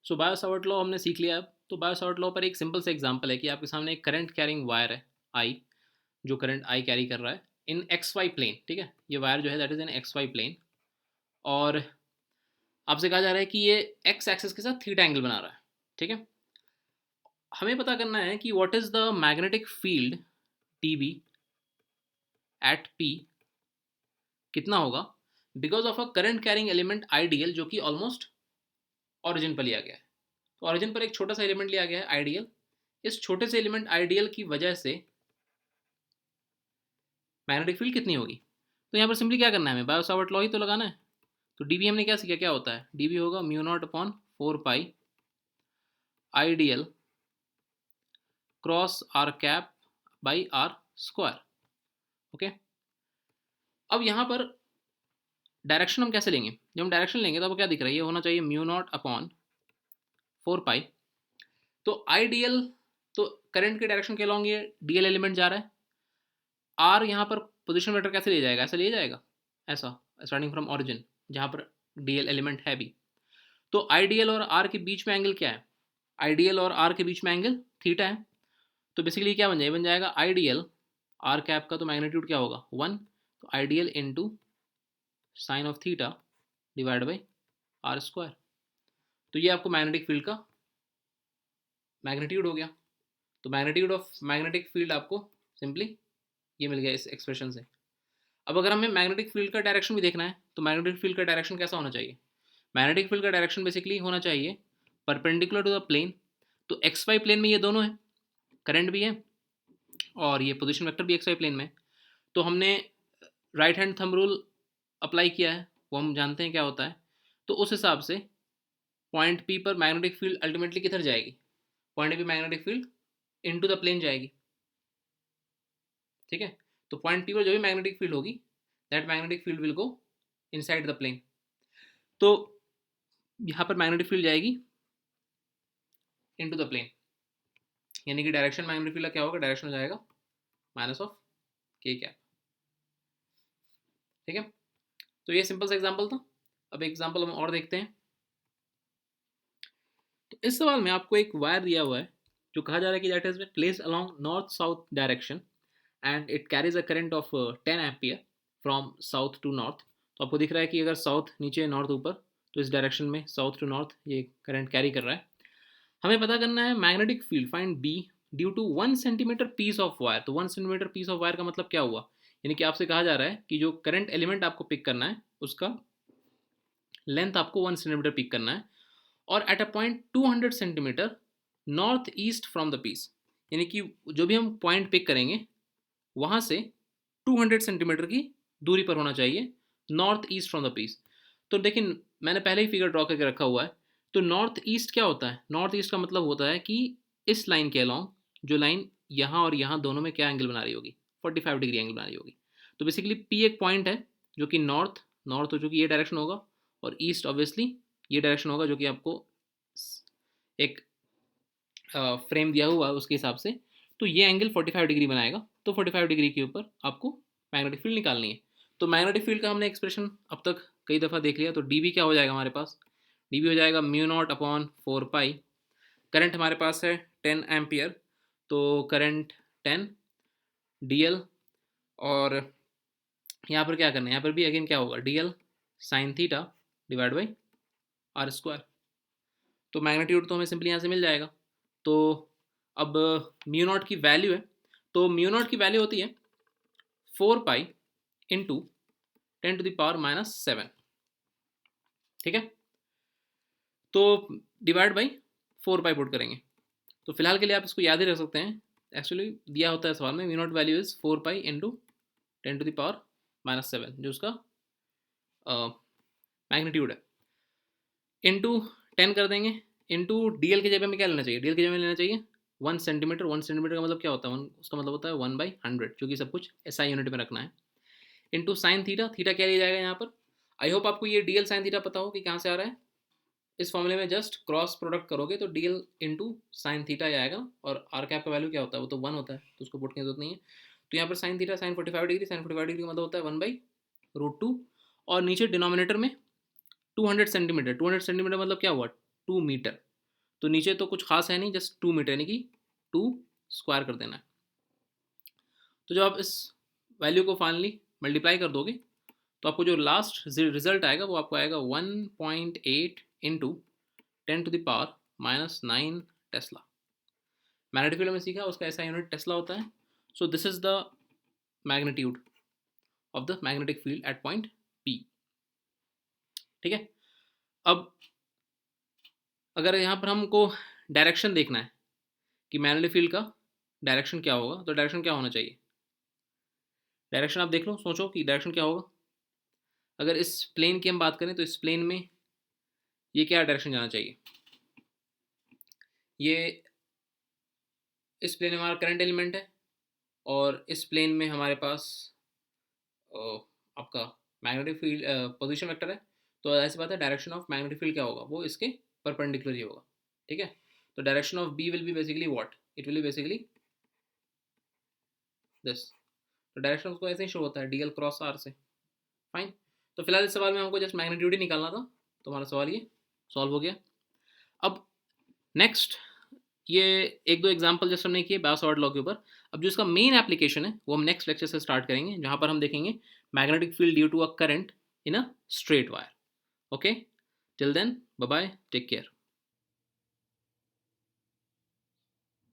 सो Biot Savart law हमने सीख लिया अब। तो बायो सावर्ट लॉ पर एक सिंपल सा एग्जांपल है कि आपके सामने एक करंट कैरिंग वायर है आई, जो करंट आई कैरी कर रहा है इन एक्स वाई प्लेन। ठीक है, ये वायर जो है that is in X Y plane, और आपसे कहा जा रहा है कि ये एक्स एक्सिस के साथ थीटा एंगल बना रहा है। ठीक है, हमें पता करना है कि what is the magnetic field T B at P कितना होगा because of a current carrying element IDL जो कि ऑलमोस्ट ऑरिजिन पर लिया गया है। तो ऑरिजिन पर एक छोटा सा एलिमेंट लिया गया है आईडीएल। इस छोटे से एलिमेंट आईडीएल की वजह से मैग्नेटिक फील्ड कितनी होगी। तो यहाँ पर सिंपली क्या करना है, हमें बायो सावर्ट लॉ ही तो लगाना है। तो डीबी हमने क्या सीखा, क्या होता है, डीबी होगा mu nought upon 4 pi IDL cross R cap by R square. Okay, अब यहाँ पर डायरेक्शन हम कैसे लेंगे, जब हम डायरेक्शन लेंगे तो आपको क्या दिख रहा है, ये होना चाहिए म्यू नॉट अपॉन 4 पाई। तो आईडीएल, तो करंट के डायरेक्शन के अलॉन्ग ये डीएल एलिमेंट जा रहा है। आर यहाँ पर पोजिशन वेक्टर कैसे ले जाएगा, ऐसा ले जाएगा, ऐसा स्टार्टिंग फ्रॉम ऑरिजिन जहाँ पर डीएल एलिमेंट है भी। तो आईडीएल और आर के बीच में एंगल क्या है, आईडीएल और आर के बीच में एंगल थीटा है। तो बेसिकली क्या बन जाएगा आईडीएल आर कैप का तो मैग्नीट्यूड क्या होगा 1, तो IDL into sine of theta divide by R square. तो ये आपको मैग्नेटिक फील्ड का मैग्नीट्यूड हो गया। तो मैग्नीट्यूड ऑफ मैग्नेटिक फील्ड आपको सिंपली ये मिल गया इस एक्सप्रेशन से। अब अगर हमें मैग्नेटिक फील्ड का डायरेक्शन भी देखना है तो मैग्नेटिक फील्ड का डायरेक्शन कैसा होना चाहिए, मैग्नेटिक फील्ड का डायरेक्शन बेसिकली होना चाहिए परपेंडिकुलर टू द प्लेन। तो एक्स वाई प्लेन में ये दोनों है, करंट भी है और ये पोजीशन वेक्टर भी एक्स वाई प्लेन में। तो हमने right hand thumb rule apply किया है, वो हम जानते हैं क्या होता है। तो उस हिसाब से पॉइंट पी पर मैग्नेटिक फील्ड अल्टीमेटली किधर जाएगी, point P magnetic field into the plane जाएगी। ठीक है, तो पॉइंट पी पर जो भी मैग्नेटिक फील्ड होगी that magnetic field will go inside the plane. तो यहाँ पर मैग्नेटिक फील्ड जाएगी इनटू द प्लेन, यानी कि डायरेक्शन मैग्नेटिक फील्ड का क्या होगा, डायरेक्शन हो जाएगा माइनस ऑफ के कैप। ठीक है, तो ये सिंपल सा एग्जांपल था। अब एग्जांपल हम और देखते हैं। तो इस सवाल में आपको एक वायर दिया हुआ है जो कहा जा रहा है कि that has been placed along north south direction and it carries a current of 10 ampere from south to north. तो आपको दिख रहा है कि अगर साउथ नीचे नॉर्थ ऊपर, तो इस डायरेक्शन में साउथ टू नॉर्थ ये करंट कैरी कर रहा है। हमें पता करना है magnetic field find B due to 1 centimetre piece of wire. तो 1 सेंटीमीटर पीस ऑफ वायर का मतलब क्या हुआ, यानी कि आपसे कहा जा रहा है कि जो करंट एलिमेंट आपको पिक करना है उसका लेंथ आपको 1 सेंटीमीटर पिक करना है और at a point 200 centimetre north east from the piece. यानी कि जो भी हम पॉइंट पिक करेंगे वहाँ से 200 सेंटीमीटर की दूरी पर होना चाहिए north east from the piece. तो देखिए मैंने पहले ही फिगर ड्रॉ करके रखा हुआ है। तो नॉर्थ ईस्ट क्या होता है, नॉर्थ ईस्ट का मतलब होता है कि इस लाइन के अलॉन्ग जो लाइन यहाँ और यहाँ दोनों में क्या एंगल बना रही होगी, 45 डिग्री एंगल बना रही होगी। तो बेसिकली पी एक पॉइंट है जो कि नॉर्थ नॉर्थ हो चुकी ये डायरेक्शन होगा, और ईस्ट ऑब्वियसली ये डायरेक्शन होगा जो कि आपको एक फ्रेम दिया हुआ है उसके हिसाब से। तो ये एंगल 45 डिग्री बनाएगा। तो 45 डिग्री के ऊपर आपको मैग्नेटिक फील्ड निकालनी है। तो मैग्नेटिक फील्ड का हमने एक्सप्रेशन अब तक कई दफ़ा देख लिया। तो डी बी क्या हो जाएगा हमारे पास, डी बी हो जाएगा म्यू नॉट अपॉन 4 पाई। करंट हमारे पास है 10 एम्पियर, तो करंट 10 डी एल, और यहाँ पर क्या करना है, यहाँ पर भी अगेन क्या होगा D L sine theta divide by R square. तो मैग्नीट्यूड तो हमें सिंपली यहाँ से मिल जाएगा। तो अब म्यू नॉट की वैल्यू है, तो म्यू नॉट की वैल्यू होती है 4 पाई इंटू 10⁻⁻⁷। ठीक है, तो डिवाइड बाई 4 पाई पुट करेंगे। तो फिलहाल के लिए आप इसको याद ही रख सकते हैं। एक्चुअली दिया होता है सवाल में mu naught value is 4 pi into 10⁻⁻⁷ जो उसका मैग्नीट्यूड है, इंटू 10 कर देंगे। इंटू डी एल की जगह में क्या लेना चाहिए, डी एल की जगह में लेना चाहिए 1 सेंटीमीटर। 1 सेंटीमीटर का मतलब क्या होता है, उसका मतलब होता है 1/100, क्योंकि सब कुछ एसआई यूनिट में रखना है। इंटू साइन थीटा, थीटा क्या लिया जाएगा यहाँ पर। आई होप आपको ये डी एल साइन थीटा पता हो कि कहाँ से आ रहा है। इस फॉर्मूले में जस्ट क्रॉस प्रोडक्ट करोगे तो D L into sine theta आएगा, और आर कैप का वैल्यू क्या होता है, वो तो 1 होता है, तो उसको पुट की जरूरत नहीं है। तो यहाँ पर sine theta sine 45 degree, sine 45 degree मतलब होता है 1/√2, और नीचे डिनोमिनेटर में 200 सेंटीमीटर। 200 सेंटीमीटर मतलब क्या हुआ 2 मीटर। तो नीचे तो कुछ खास है नहीं, जस्ट 2 मीटर, यानी कि 2 स्क्वायर कर देना है। तो जब आप इस वैल्यू को फाइनली मल्टीप्लाई कर दोगे तो आपको जो लास्ट रिजल्ट आएगा वो आपको आएगा 1.8 इंटू 10⁻⁻9 टेस्ला। मैग्नेटिक फील्ड में सीखा उसका ऐसा यूनिट टेस्ला होता है। So this is the magnitude of the magnetic field at point P। ठीक है, अब अगर यहाँ पर हमको डायरेक्शन देखना है कि मैग्नेटिक फील्ड का डायरेक्शन क्या होगा, तो डायरेक्शन क्या होना चाहिए? डायरेक्शन आप देख लो, सोचो कि डायरेक्शन क्या होगा। अगर इस प्लेन की हम बात करें तो इस प्लेन में ये क्या डायरेक्शन जाना चाहिए? ये इस प्लेन में हमारा करंट एलिमेंट है और इस प्लेन में हमारे पास आपका मैग्नेटिक फील्ड पोजीशन वेक्टर है। तो ऐसी बात है, डायरेक्शन ऑफ मैग्नेटिक फील्ड क्या होगा, वो इसके परपेंडिकुलर ही होगा। ठीक है, तो direction of B will be basically what, it will be basically this. तो डायरेक्शन उसको ऐसे ही शो होता है डीएल क्रॉस आर से। फाइन, तो फिलहाल इस सवाल में हमको जस्ट मैग्नीट्यूड ही निकालना था, तो हमारा सवाल ये सॉल्व हो गया। अब नेक्स्ट ये एक दो एग्जांपल जस्ट हमने किए बायोसावर्ट लॉ के ऊपर। अब जो इसका मेन एप्लीकेशन है वो हम नेक्स्ट लेक्चर से स्टार्ट करेंगे, जहां पर हम देखेंगे magnetic field due to a current in a straight wire. Okay, till then bye bye, take care.